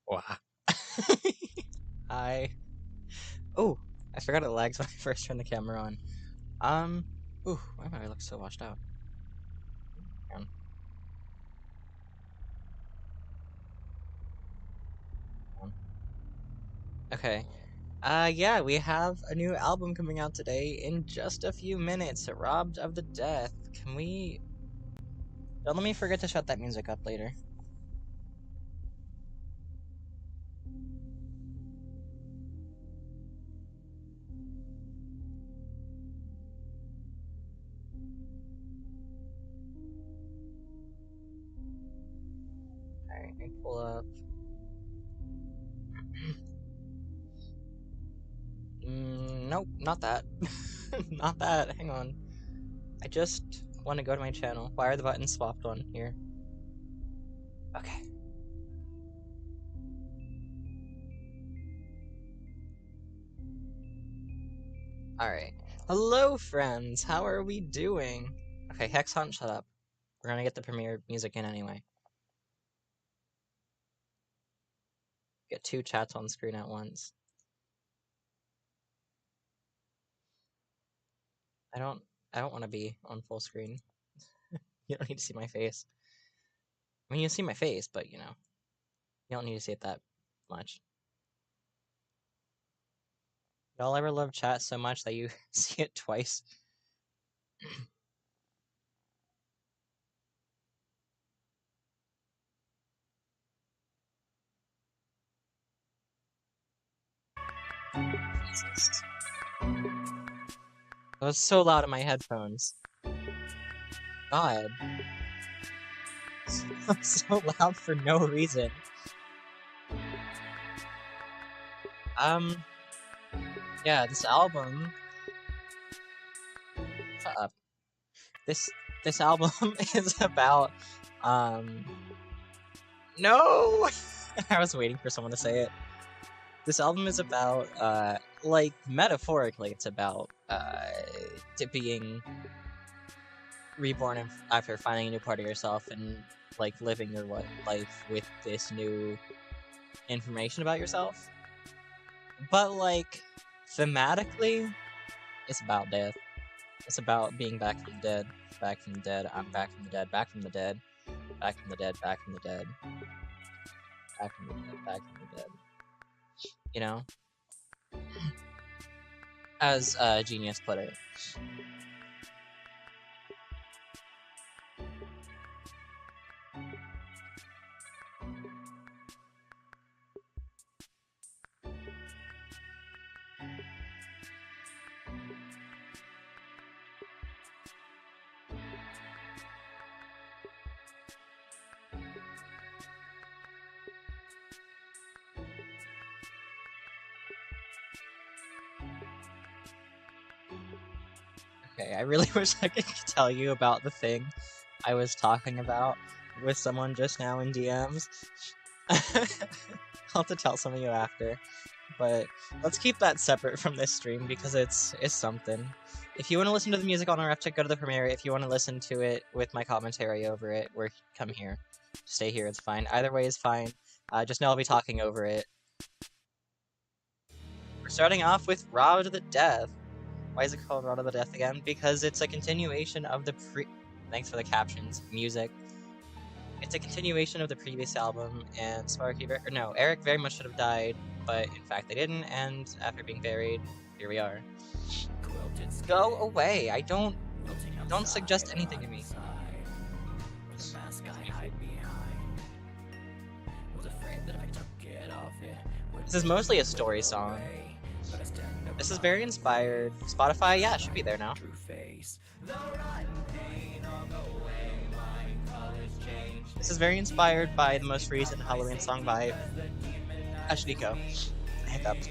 Wow. I Oh, I forgot it lags when I first turned the camera on. Why do I look so washed out? Hang on. Okay. Yeah, we have a new album coming out today in just a few minutes. Robbed of the Death. Can we? Don't let me forget to shut that music up later. Alright, let me pull up. Nope, not that. Not that. Hang on. I just want to go to my channel. Why are the buttons swapped on here? Okay. Alright. Hello, friends! How are we doing? Okay, Hex Hunt, shut up. We're gonna get the premiere music in anyway. Get two chats on screen at once. I don't want to be on full screen. You don't need to see my face. I mean, you see my face, but you don't need to see it that much. Y'all ever love chat so much that you see it twice? Jesus. That was so loud in my headphones. God. So loud for no reason. Yeah, this album. Shut up. This album is about, No! I was waiting for someone to say it. This album is about, like, metaphorically, it's about, being reborn after finding a new part of yourself and, like, living your life with this new information about yourself. But, like, thematically, it's about death. It's about being back from the dead. Back from the dead, I'm back from the dead, back from the dead. Back from the dead, back from the dead. Back from the dead, back from the dead. You know? As Genius put it. Okay, I really wish I could tell you about the thing I was talking about with someone just now in DMs. I'll have to tell some of you after. But let's keep that separate from this stream because it's something. If you want to listen to the music on our go to the premiere. If you want to listen to it with my commentary over it, come here. Stay here, it's fine. Either way is fine. Just know I'll be talking over it. We're starting off with Robbed of the Death. Why is it called Robbed of the Death again? Because it's a continuation of the Thanks for the captions. Music. It's a continuation of the previous album, and Eric very much should have died, but in fact they didn't, and after being buried, here we are. Go away! Don't suggest anything to me. This is mostly a story song. This is very inspired. Spotify, yeah, it should be there now. This is very inspired by the most recent Halloween song by Ashliko. I hiccuped.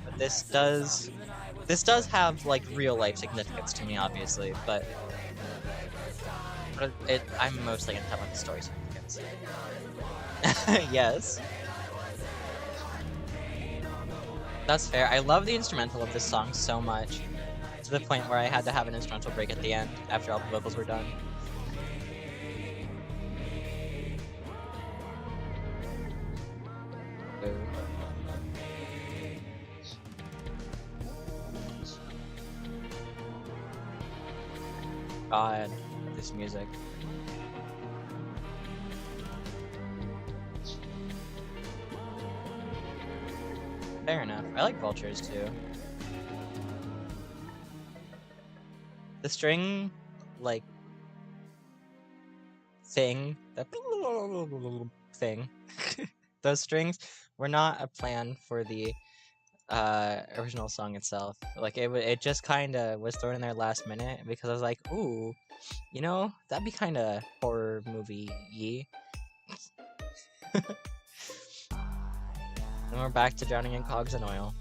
But this does have like real life significance to me, obviously, but I'm mostly gonna talk about the story significance. Yes. That's fair. I love the instrumental of this song so much, to the point where I had to have an instrumental break at the end after all the vocals were done. Boo. God, this music. Fair enough. I like vultures too. The string, like, thing, the thing, those strings were not a plan for the original song itself. Like, it just kind of was thrown in there last minute because I was like, ooh, you know, that'd be kind of horror movie-y. And we're back to drowning in cogs and oil.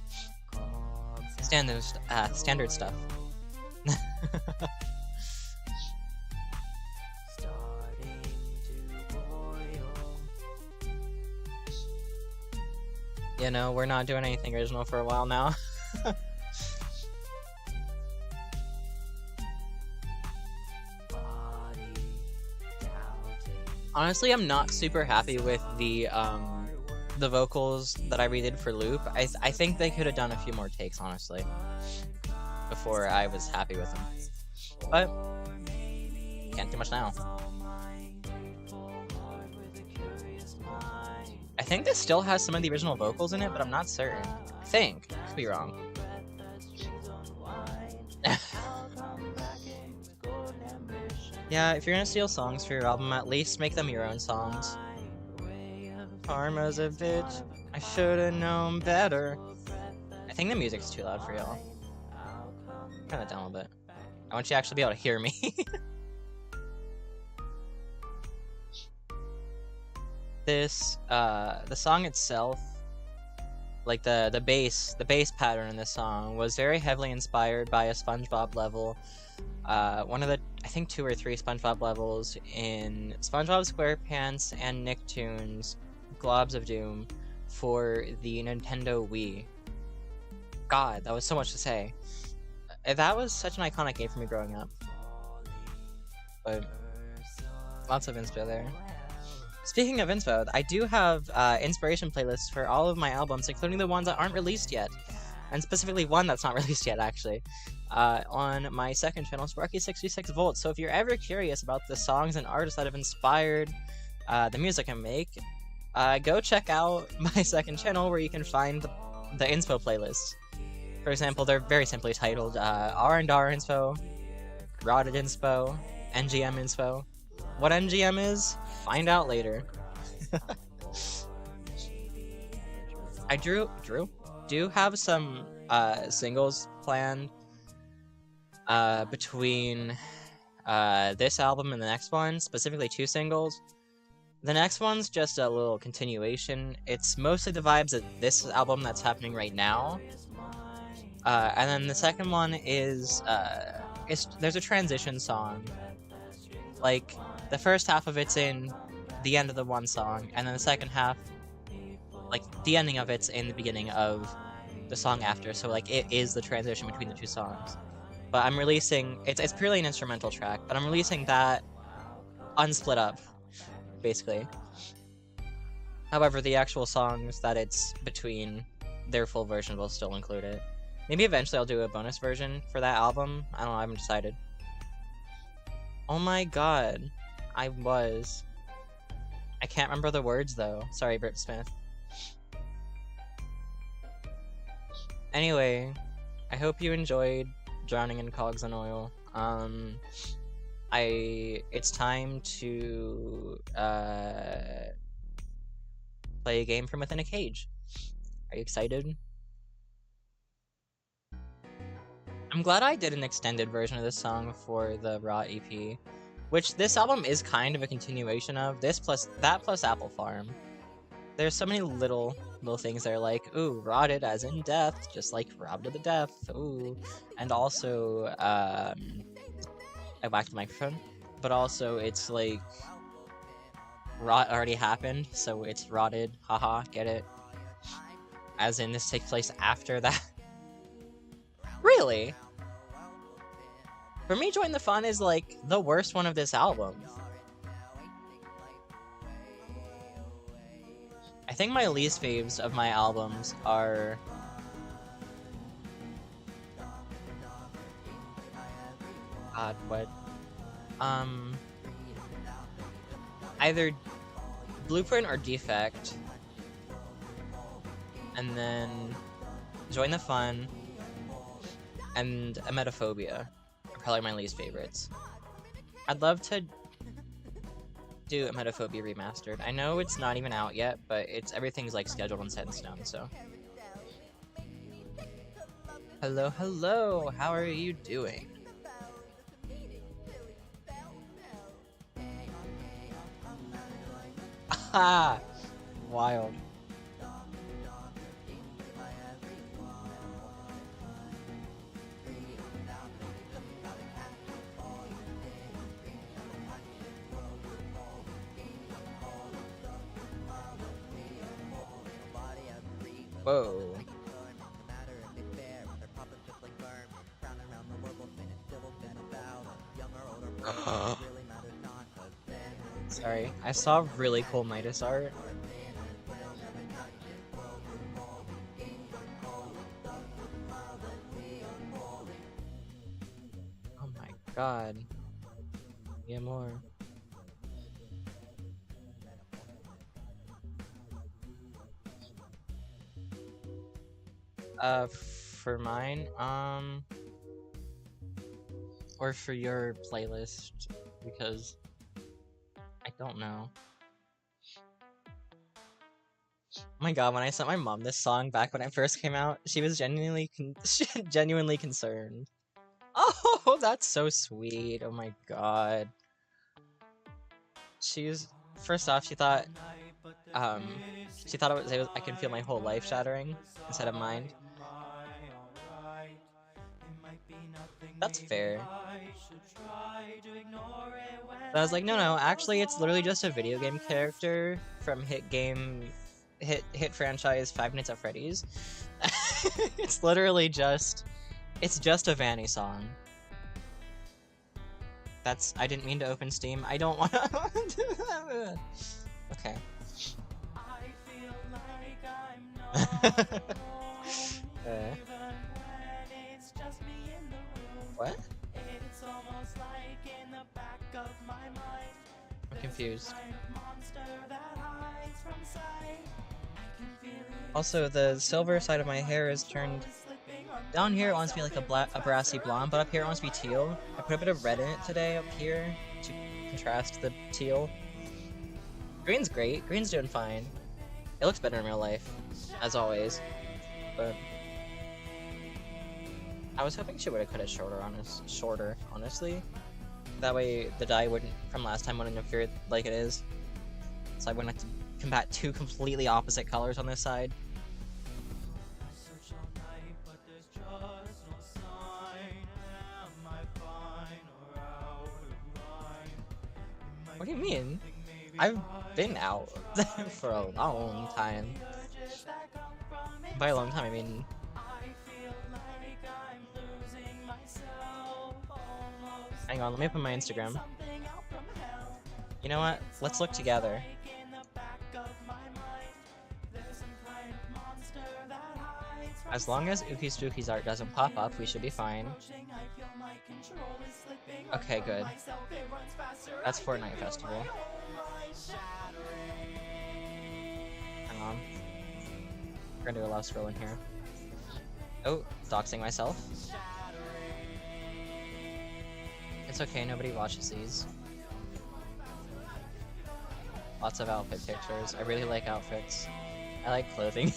Standard stuff. You know, we're not doing anything original for a while now. Honestly, I'm not super happy with the vocals that I redid for Loop. I think they could have done a few more takes, honestly, before I was happy with them. But can't do much now. I think this still has some of the original vocals in it, but I'm not certain. I think. Could be wrong. Yeah, if you're gonna steal songs for your album, at least make them your own songs. Karma's a bitch. I should've known better. I think the music's too loud for y'all. Turn it down a little bit. I want you to actually be able to hear me. This, the song itself, like the bass pattern in this song was very heavily inspired by a SpongeBob level. One of the, I think 2 or 3 SpongeBob levels in SpongeBob SquarePants and Nicktoons Globs of Doom for the Nintendo Wii. God, that was so much to say. That was such an iconic game for me growing up. But lots of inspo there. Speaking of inspo, I do have inspiration playlists for all of my albums, including the ones that aren't released yet. And specifically one that's not released yet, actually. On my second channel, Sparky66 So if you're ever curious about the songs and artists that have inspired the music I make, go check out my second channel where you can find the inspo playlists. For example, they're very simply titled R&R inspo, Rotted inspo, NGM inspo. What NGM is? Find out later. I do have some singles planned between this album and the next one, specifically 2 singles. The next one's just a little continuation. It's mostly the vibes of this album that's happening right now. And then the second one is there's a transition song. Like, the first half of it's in the end of the one song, and then the second half, like, the ending of it's in the beginning of the song after, so, like, it is the transition between the 2 songs. But I'm releasing, it's purely an instrumental track, but I'm releasing that unsplit up, basically. However, the actual songs that it's between, their full version will still include it. Maybe eventually I'll do a bonus version for that album. I don't know, I haven't decided. Oh my god. I can't remember the words, though. Sorry, Britt Smith. Anyway, I hope you enjoyed Drowning in Cogs and Oil. It's time to play a game from within a cage. Are you excited? I'm glad I did an extended version of this song for the Raw EP, which this album is kind of a continuation of. This plus Apple Farm. There's so many little things that are like, ooh, rotted as in death, just like robbed to the death, ooh. And also, I whacked the microphone, but also it's like, Rot already happened, so it's rotted. Haha, get it? As in, this takes place after that. Really? For me, Join the Fun is like the worst one of this album. I think my least faves of my albums are God, what? Either Blueprint or Defect, and then Join the Fun, and Emetophobia are probably my least favorites. I'd love to do Emetophobia Remastered. I know it's not even out yet, but everything's like scheduled and set in stone, so. Hello, hello, how are you doing? Ah, wild. Whoa. Sorry, I saw really cool Midas art. Oh my god. Yeah, more. For mine, or for your playlist, because I don't know. Oh my god, when I sent my mom this song back when it first came out, she was genuinely genuinely concerned. Oh, that's so sweet. Oh my god. First off, she thought it was I can feel my whole life shattering instead of mind. That's fair. But I was like, no, actually it's literally just a video game character from hit franchise Five Nights at Freddy's. It's literally just a Vanny song. I didn't mean to open Steam. I don't want to. Okay. What? I'm confused. Also, the silver side of my hair is turned... Down here it wants to be like a brassy blonde, but up here it wants to be teal. I put a bit of red in it today up here to contrast the teal. Green's great. Green's doing fine. It looks better in real life, as always. But I was hoping she would have cut it shorter, honestly. That way the dye from last time wouldn't appear like it is. So I wouldn't have to combat two completely opposite colors on this side. What do you mean? I've been out for a long time. By a long time, I mean... Hang on, let me open my Instagram. You know what? Let's look together. As long as Uki Spooky's art doesn't pop up, we should be fine. Okay, good. That's Fortnite Festival. Hang on. We're gonna do a lot of scrolling here. Oh, doxing myself. It's okay, nobody watches these. Lots of outfit pictures. I really like outfits. I like clothing.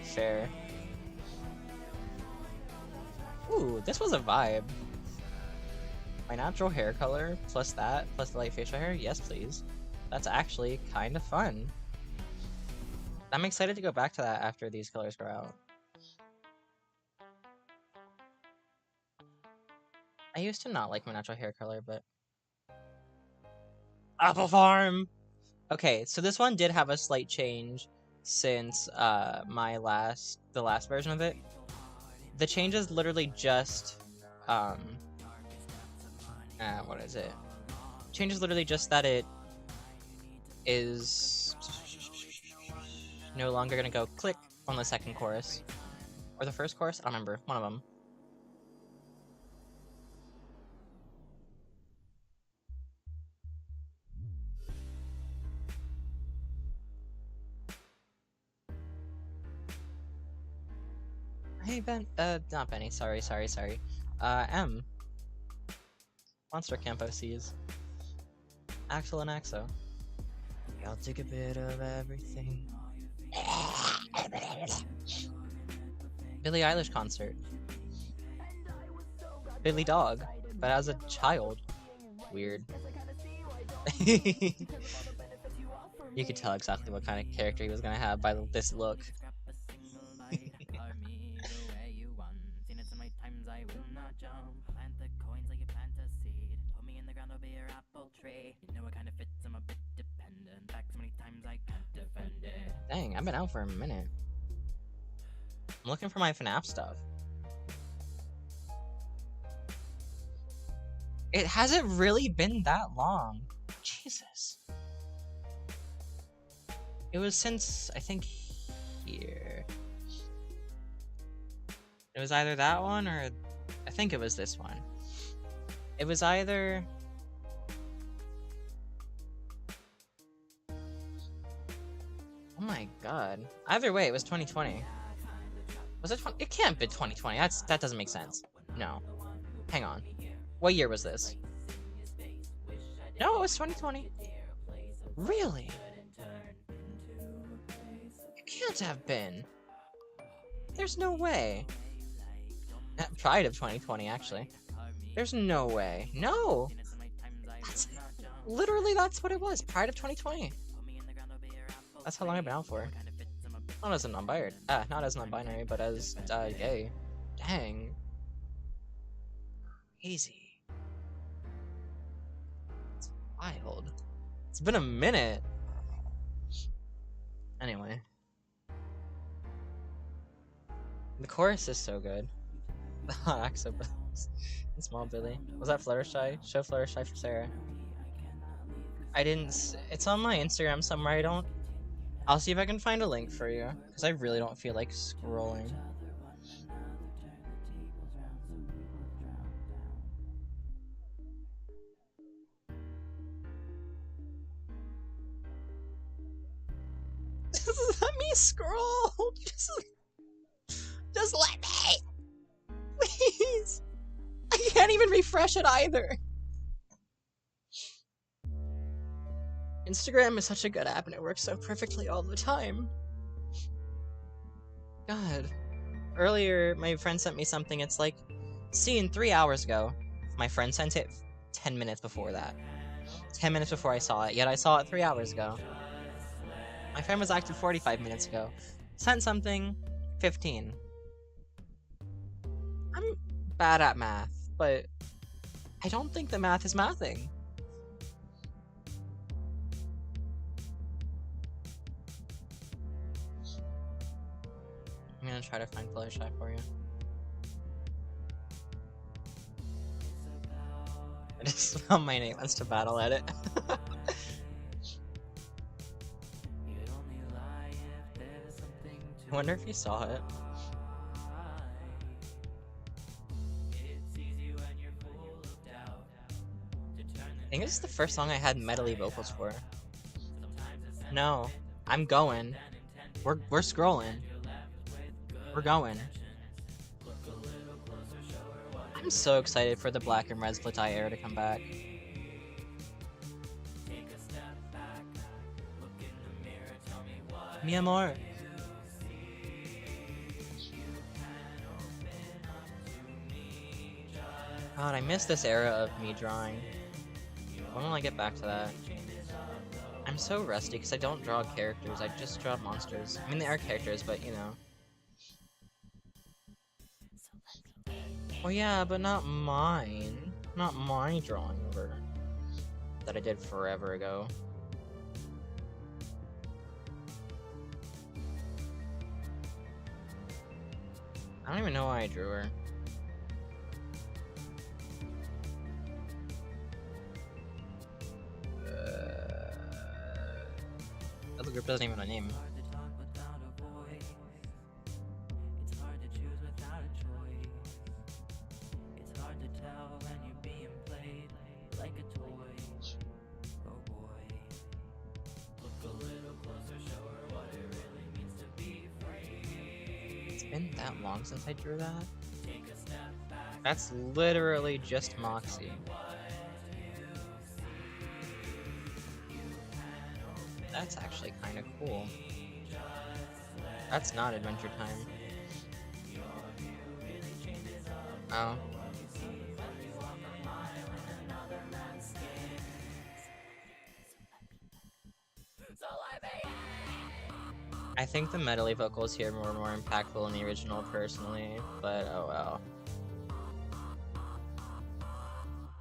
Fair. Ooh, this was a vibe. My natural hair color, plus that, plus the light facial hair? Yes, please. That's actually kind of fun. I'm excited to go back to that after these colors grow out. I used to not like my natural hair color, but... Apple Farm! Okay, so this one did have a slight change since the last version of it. The change is literally just what is it? Change is literally just that it is no longer gonna go click on the second chorus or the first chorus. I don't remember, one of them. Hey Ben, not Benny. Sorry. M. Monster Camp OCs. Axel and Axo. I'll take a bit of everything. Billie Eilish concert. Billy Dog, but as a child. Weird. You could tell exactly what kind of character he was gonna have by this look. Dang, I've been out for a minute. I'm looking for my FNAF stuff. It hasn't really been that long. Jesus. It was since, I think, here. It was either that one or... I think it was this one. It was either... Oh my god. Either way, it was 2020. Was it 20? It can't be 2020. That doesn't make sense. No. Hang on. What year was this? No, it was 2020. Really? It can't have been. There's no way. Pride of 2020, actually. There's no way. No! That's what it was. Pride of 2020. That's how long I've been out for. Not as a non-binary. Not as non-binary, but as gay. Dang. Crazy. It's wild. It's been a minute. Anyway. The chorus is so good. Axo Brothers. And Small Billy. Was that Fluttershy? Show Fluttershy for Sarah. I didn't... It's on my Instagram somewhere. I'll see if I can find a link for you. Because I really don't feel like scrolling. Let me scroll! Just let me! Please! I can't even refresh it either! Instagram is such a good app and it works so perfectly all the time. God. Earlier, my friend sent me something, it's like, seen 3 hours ago. My friend sent it 10 minutes before that. 10 minutes before I saw it, yet I saw it 3 hours ago. My friend was active 45 minutes ago. Sent something 15. I'm bad at math, but I don't think the math is mathing. I'm gonna try to find Fluttershy for you. I just found my name wants to battle edit. I wonder if you saw it. I think this is the first song I had medley vocals for. No, I'm going. We're scrolling. We're going. I'm so excited for the Black and Red Split Eye era to come back. Mi amor. God, I miss this era of me drawing. When will I get back to that? I'm so rusty because I don't draw characters, I just draw monsters. I mean, they are characters, but you know. Well, yeah, but not mine. Not my drawing of her. That I did forever ago. I don't even know why I drew her. The group doesn't even have a name. It's been that long since I drew that? That's literally just Moxie. That's actually kind of cool. That's not Adventure Time. Oh. I think the medley vocals here were more impactful in the original personally, but oh well.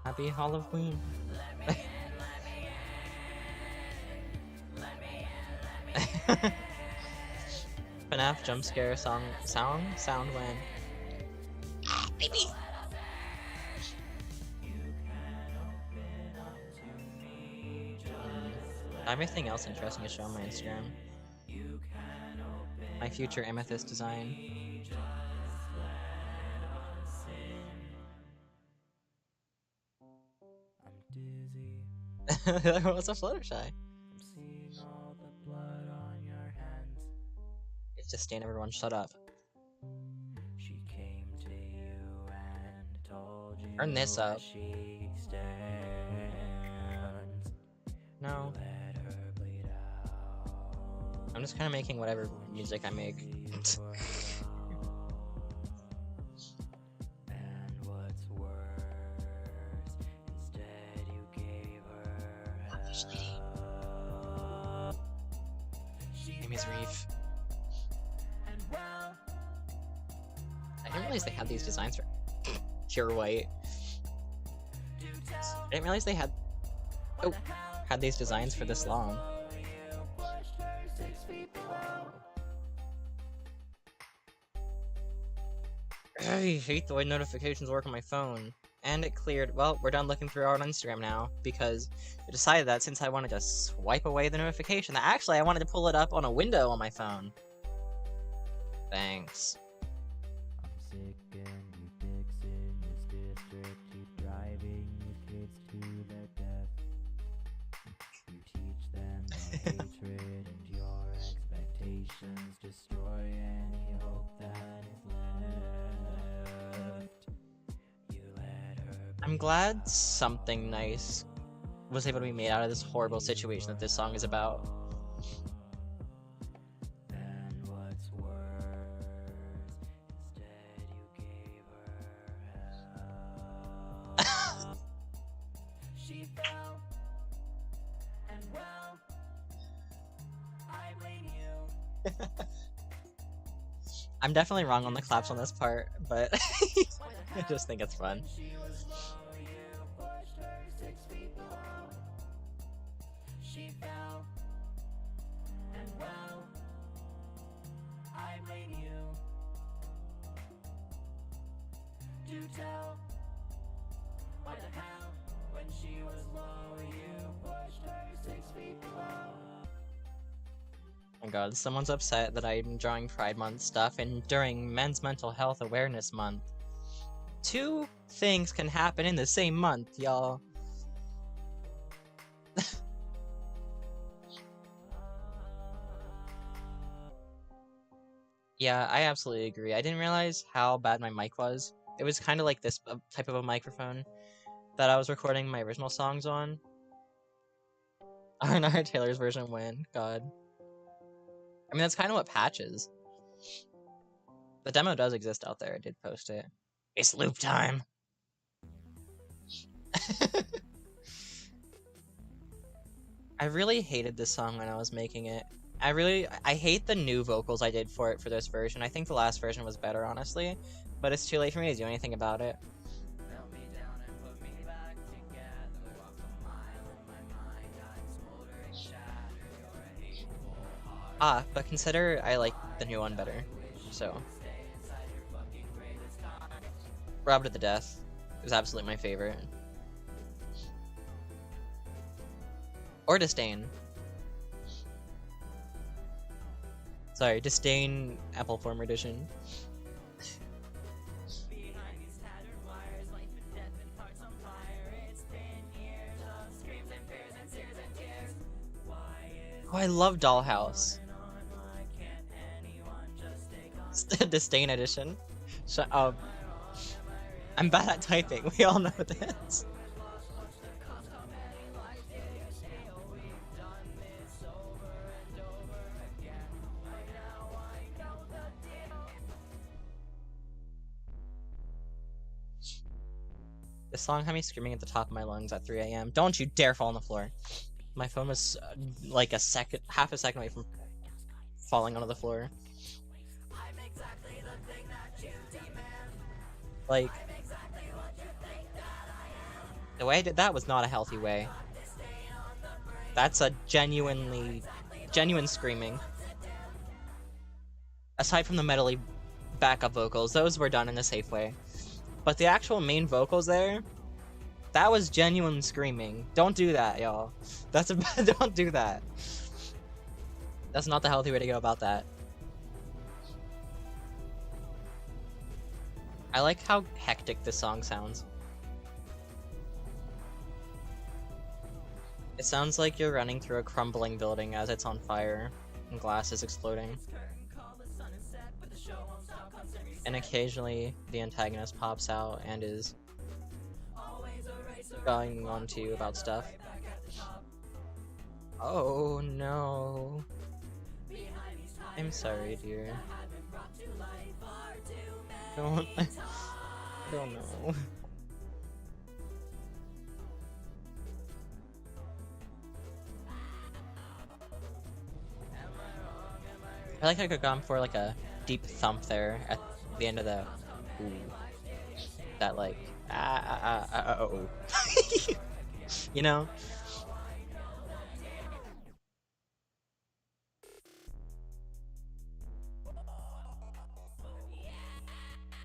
Happy Halloween. FNAF jump scare sound when baby. I have anything else interesting to show on my Instagram. My future amethyst design. What's a Fluttershy? It's just stand everyone shut up. Turn this up. No. I'm just kind of making whatever music I make. Amy's Reef. I didn't realize they had these designs for pure white. I didn't realize they had these designs for this long. I hate the way notifications work on my phone. And it cleared. Well, we're done looking through our Instagram now, because I decided that since I wanted to swipe away the notification, that actually I wanted to pull it up on a window on my phone. Thanks. I'm sick and you dicks in this district keep driving your kids to their death. You teach them that hatred and your expectations destroy any hope that is left. I'm glad something nice was able to be made out of this horrible situation that this song is about. And what's worse, instead you gave her hell. She fell, and well, I blame you. I'm definitely wrong on the claps on this part, but I just think it's fun. She fell, and well, I blame you. Do tell, why the hell, when she was low, you pushed her 6 feet below. Oh my god, someone's upset that I'm drawing Pride Month stuff and during Men's Mental Health Awareness Month. 2 things can happen in the same month, y'all. Yeah, I absolutely agree. I didn't realize how bad my mic was. It was kind of like this type of a microphone that I was recording my original songs on. R&R Taylor's version win. God. I mean, that's kind of what Patch is. The demo does exist out there. I did post it. It's loop time! I really hated this song when I was making it. I hate the new vocals I did for it for this version. I think the last version was better, honestly. But it's too late for me to do anything about it. But consider I like the new one better. So, Robbed to the Death is absolutely my favorite. Or Disdain. Sorry, Disdain Apple Former Edition. Oh, I love Dollhouse. Disdain Edition. Shut up. I'm bad at typing, we all know this. This song had me screaming at the top of my lungs at 3 a.m. Don't you dare fall on the floor. My phone was like half a second away from falling onto the floor. Like, the way I did that was not a healthy way. That's a genuine screaming. Aside from the metally backup vocals, those were done in a safe way. But the actual main vocals there, that was genuine screaming. Don't do that, y'all. Don't do that. That's not the healthy way to go about that. I like how hectic this song sounds. It sounds like you're running through a crumbling building as it's on fire and glass is exploding. And occasionally the antagonist pops out and is going on to you about stuff. Oh no. I'm sorry, dear. I don't know. I like how I could have gone for like a deep thump there at the end of the ooh. That like oh. You know?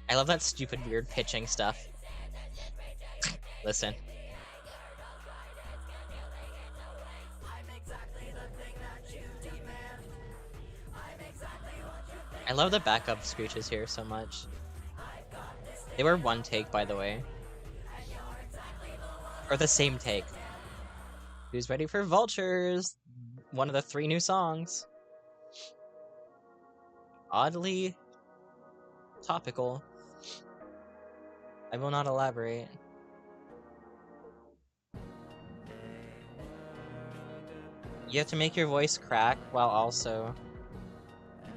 I love that stupid weird pitching stuff. Listen. I love the backup screeches here so much. They were one take, by the way. Or the same take. Who's ready for Vultures? One of the 3 new songs. Oddly topical. I will not elaborate. You have to make your voice crack while also...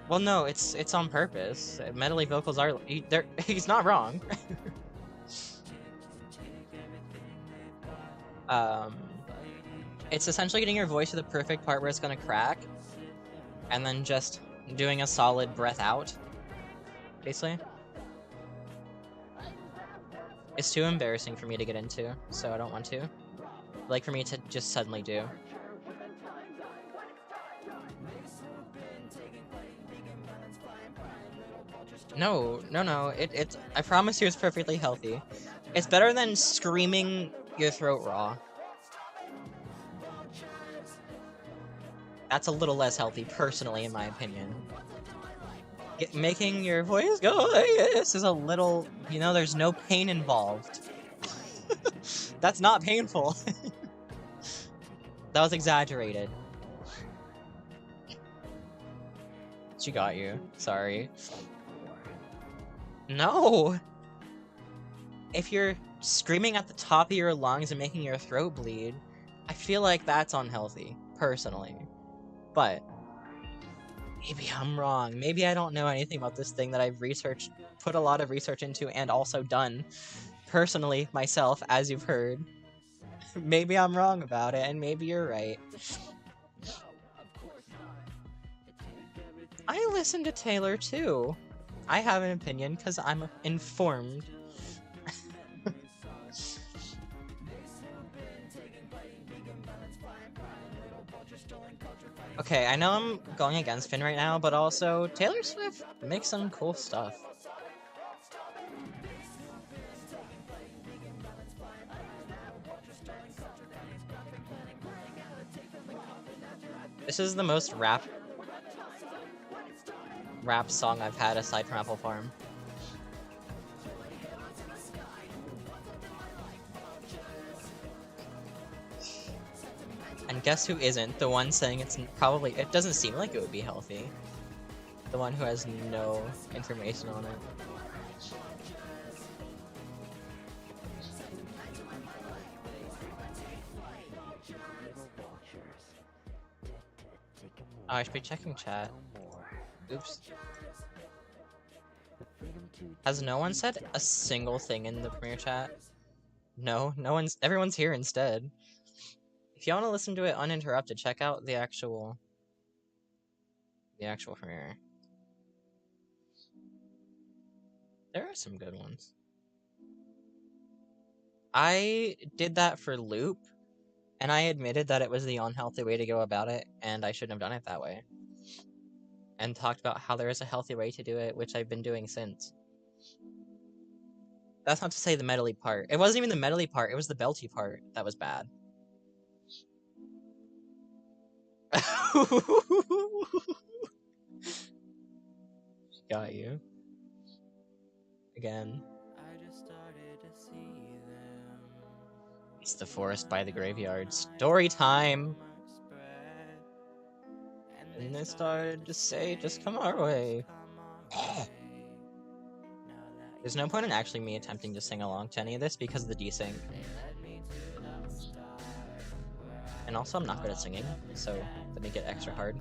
Well, no, it's on purpose. Medley vocals are... he's not wrong. It's essentially getting your voice to the perfect part where it's gonna crack, and then just doing a solid breath out, basically. It's too embarrassing for me to get into, so I don't want to. Like for me to just suddenly do. No. I promise you it's perfectly healthy. It's better than screaming your throat raw. That's a little less healthy, personally, in my opinion. Making your voice go like this is a little... You know, there's no pain involved. That's not painful. That was exaggerated. She got you. Sorry. No! If you're screaming at the top of your lungs and making your throat bleed, I feel like that's unhealthy, personally. But maybe I'm wrong. Maybe I don't know anything about this thing that I've put a lot of research into, and also done personally myself, as you've heard. Maybe I'm wrong about it, and maybe you're right. I listen to Taylor too. I have an opinion because I'm informed. Okay, I know I'm going against Finn right now, but also Taylor Swift makes some cool stuff. This is the most rap song I've had aside from Apple Farm. And guess who isn't? The one saying it doesn't seem like it would be healthy. The one who has no information on it. Oh, I should be checking chat. Oops. Has no one said a single thing in the premiere chat? No, everyone's here instead. If you want to listen to it uninterrupted, check out the actual premiere. There are some good ones. I did that for Loop, and I admitted that it was the unhealthy way to go about it, and I shouldn't have done it that way. And talked about how there is a healthy way to do it, which I've been doing since. That's not to say the medley part. It wasn't even the medley part, it was the belty part that was bad. Got you. Again. It's the forest by the graveyard. Story time! And they started to say, just come our way. There's no point in actually me attempting to sing along to any of this because of the desync. And also I'm not good at singing, so that make it extra hard.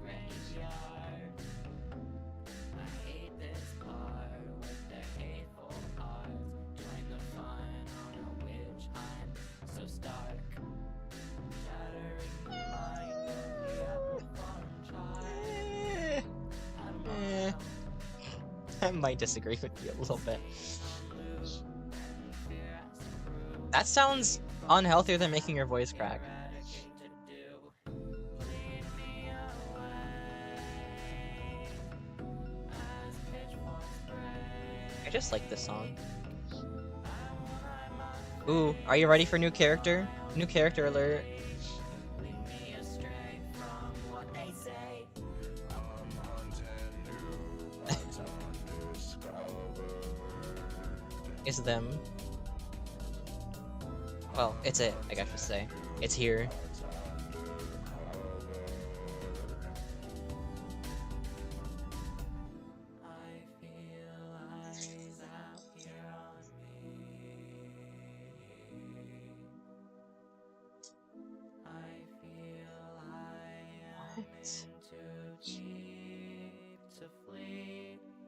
I might disagree with you a little bit. That sounds unhealthier than making your voice crack. I just like this song. Ooh, are you ready for new character? New character alert. It's them. Well, it's it, I guess to say. It's here.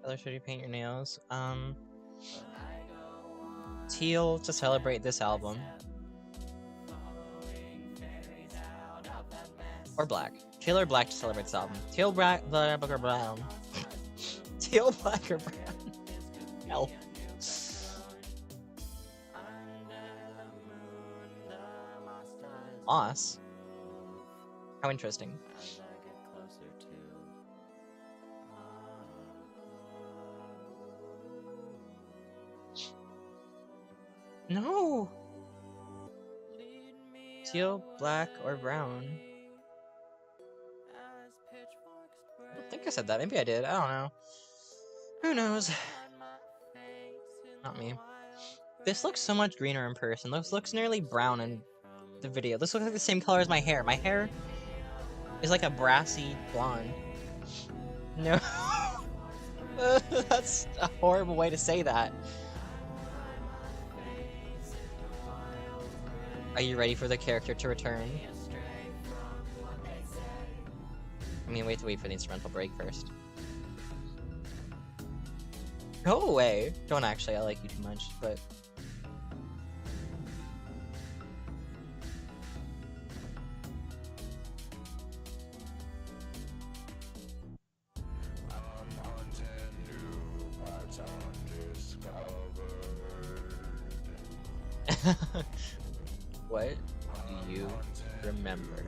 Color should you paint your nails? Teal to celebrate this album. Or black. Teal or black to celebrate this album. Teal, black, or brown. Teal, black, or brown. Hell. Moss? How interesting. No! Teal, black, or brown? I don't think I said that. Maybe I did. I don't know. Who knows? Not me. This looks so much greener in person. This looks nearly brown in the video. This looks like the same color as my hair. My hair is like a brassy blonde. No. That's a horrible way to say that. Are you ready for the character to return? I mean, we have to wait for the instrumental break first. Go away! Don't actually, I like you too much, but... What do you remember?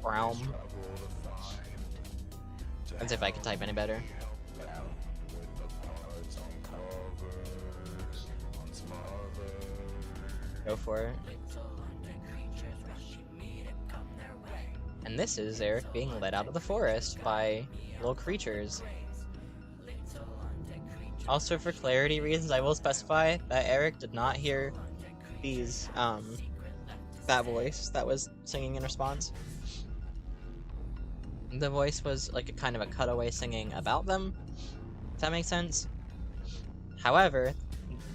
realm. As if I could type any better. Go for it. And this is Eric being led out of the forest by little creatures. Also, for clarity reasons, I will specify that Eric did not hear these, that voice that was singing in response. The voice was like a kind of a cutaway singing about them, if that makes sense. However,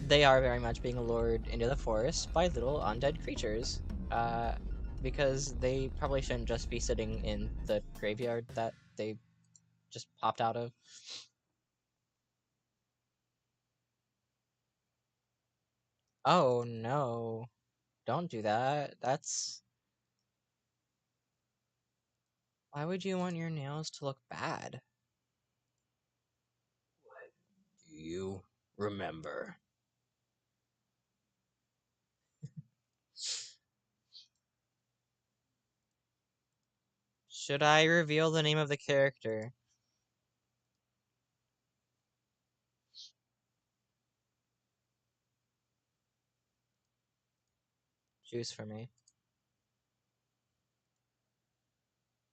they are very much being lured into the forest by little undead creatures, because they probably shouldn't just be sitting in the graveyard that they just popped out of. Oh no, don't do that. Why would you want your nails to look bad? What do you remember? Should I reveal the name of the character? Choose for me.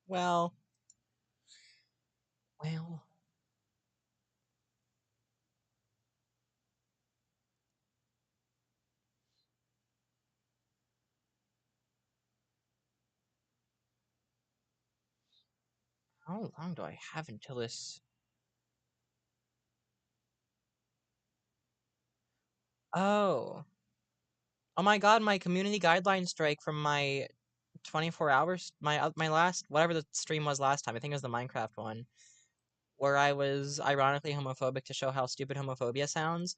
Well. How long do I have until this? Oh. Oh my god, my community guideline strike from my 24 hours, my last, whatever the stream was last time, I think it was the Minecraft one, where I was ironically homophobic to show how stupid homophobia sounds.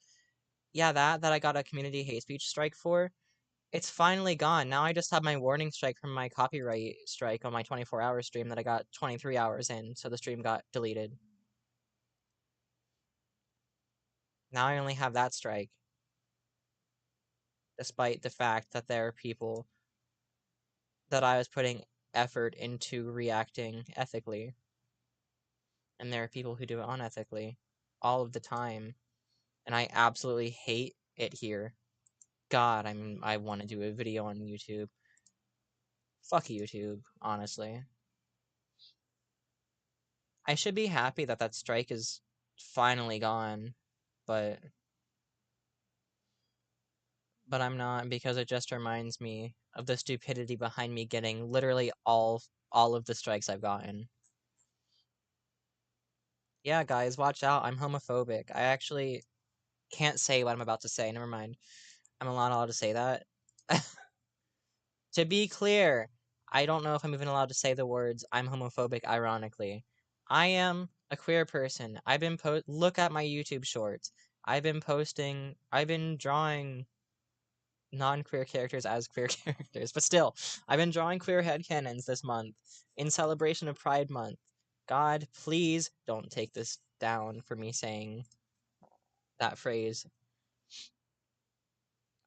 Yeah, that I got a community hate speech strike for. It's finally gone. Now I just have my warning strike from my copyright strike on my 24-hour stream that I got 23 hours in, so the stream got deleted. Now I only have that strike. Despite the fact that there are people that I was putting effort into reacting ethically. And there are people who do it unethically all of the time. And I absolutely hate it here. God, I want to do a video on YouTube. Fuck YouTube, honestly. I should be happy that that strike is finally gone, but I'm not, because it just reminds me of the stupidity behind me getting literally all of the strikes I've gotten. Yeah, guys, watch out. I'm homophobic. I actually can't say what I'm about to say. Never mind. I'm not allowed to say that. To be clear, I don't know if I'm even allowed to say the words I'm homophobic ironically. I am a queer person. Look at my YouTube shorts. I've been drawing non-queer characters as queer characters, but still, I've been drawing queer headcanons this month in celebration of Pride Month. God, please don't take this down for me saying that phrase.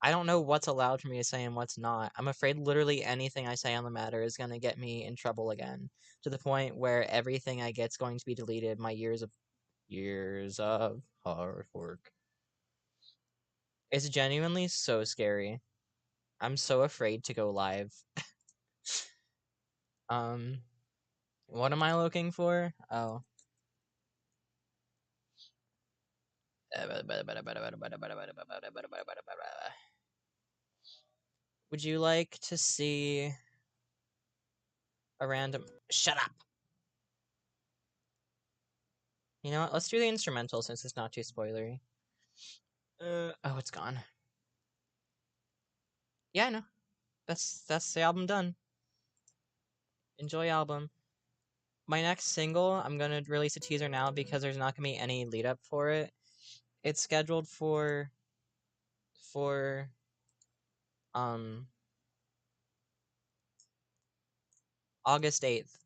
I don't know what's allowed for me to say and what's not. I'm afraid literally anything I say on the matter is going to get me in trouble again, to the point where everything I get's going to be deleted. My years of hard work. It's genuinely so scary. I'm so afraid to go live. What am I looking for? Oh. Would you like to see a random... Shut up! You know what? Let's do the instrumental since it's not too spoilery. Oh, it's gone. Yeah, I know. That's the album done. Enjoy album. My next single, I'm gonna release a teaser now because there's not gonna be any lead up for it. It's scheduled for um August 8th.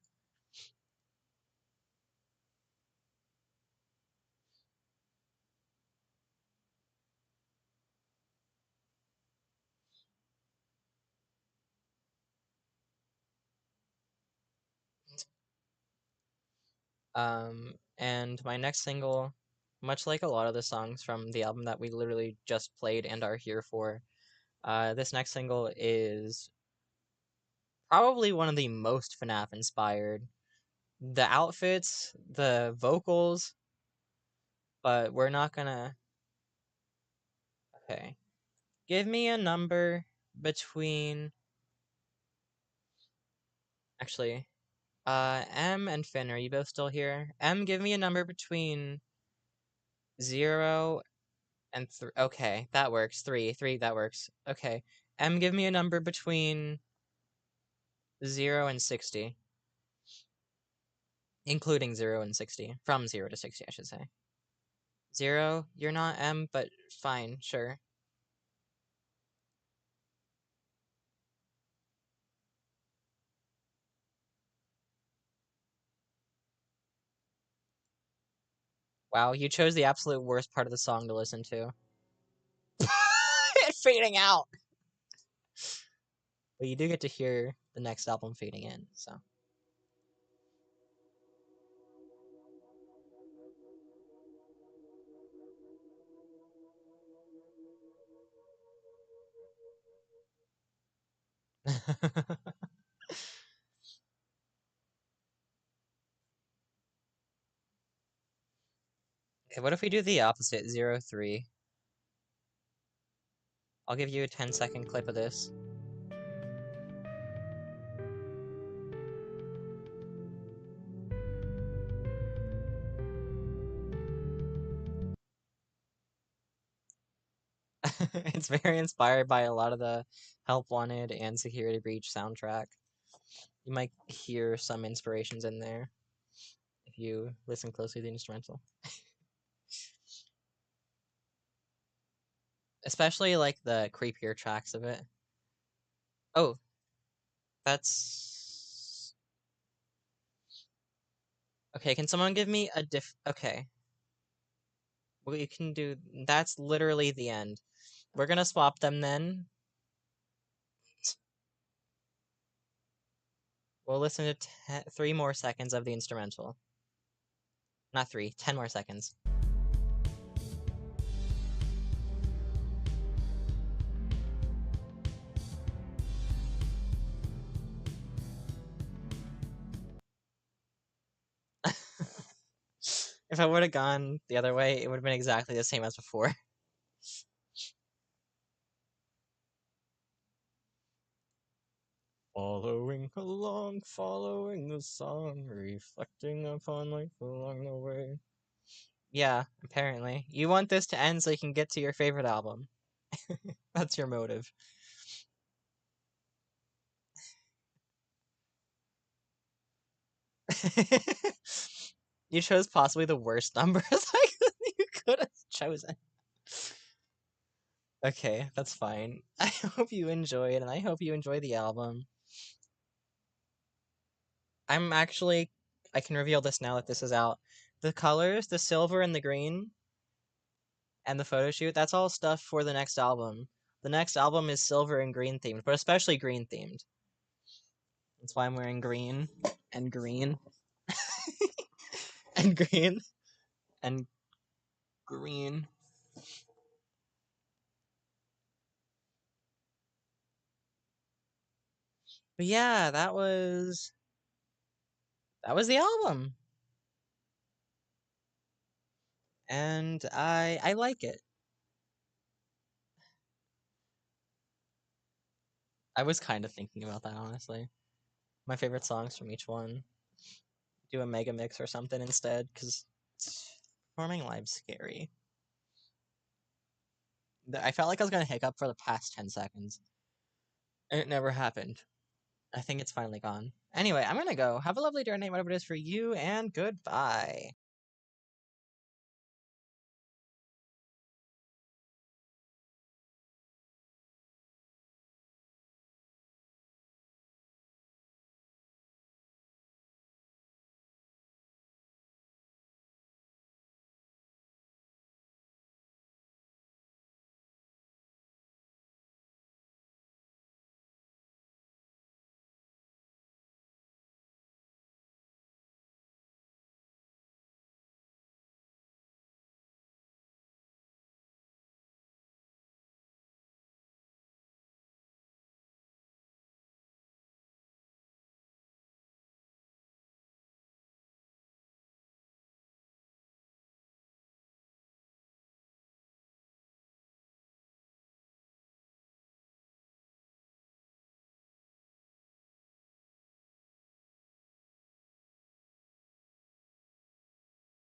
And my next single, much like a lot of the songs from the album that we literally just played and are here for, this next single is probably one of the most FNAF inspired. The outfits, the vocals, but we're not gonna. Okay. Give me a number between. Actually, M and Finn, are you both still here? M, give me a number between 0 and 3. Okay, that works. 3, 3, that works. Okay. M, give me a number between 0 and 60. Including 0 and 60. From 0 to 60, I should say. 0, you're not M, but fine, sure. Wow, you chose the absolute worst part of the song to listen to. It's fading out! But you do get to hear the next album fading in, so. Okay, what if we do the opposite, 0, 3? I'll give you a 10-second clip of this. It's very inspired by a lot of the Help Wanted and Security Breach soundtrack. You might hear some inspirations in there if you listen closely to the instrumental. Especially like the creepier tracks of it. Oh, that's okay. Can someone give me a Okay, we can do. That's literally the end. We're gonna swap them then. We'll listen to 3 more seconds of the instrumental. Not 3, 10 more seconds. If I would have gone the other way, it would have been exactly the same as before. Following along, following the song, reflecting upon life along the way. Yeah, apparently. You want this to end so you can get to your favorite album. That's your motive. You chose possibly the worst numbers you could have chosen. Okay, that's fine. I hope you enjoy it, and I hope you enjoy the album. I'm actually, I can reveal this now that this is out. The colors, the silver and the green, and the photo shoot, that's all stuff for the next album. The next album is silver and green themed, but especially green themed. That's why I'm wearing green and green and green and green. But yeah, that was the album. And I like it. I was kind of thinking about that, honestly. My favorite songs from each one. Do a mega mix or something instead, because performing live's scary. I felt like I was gonna hiccup for the past 10 seconds. And it never happened. I think it's finally gone. Anyway, I'm gonna go. Have a lovely day or night, whatever it is for you, and goodbye.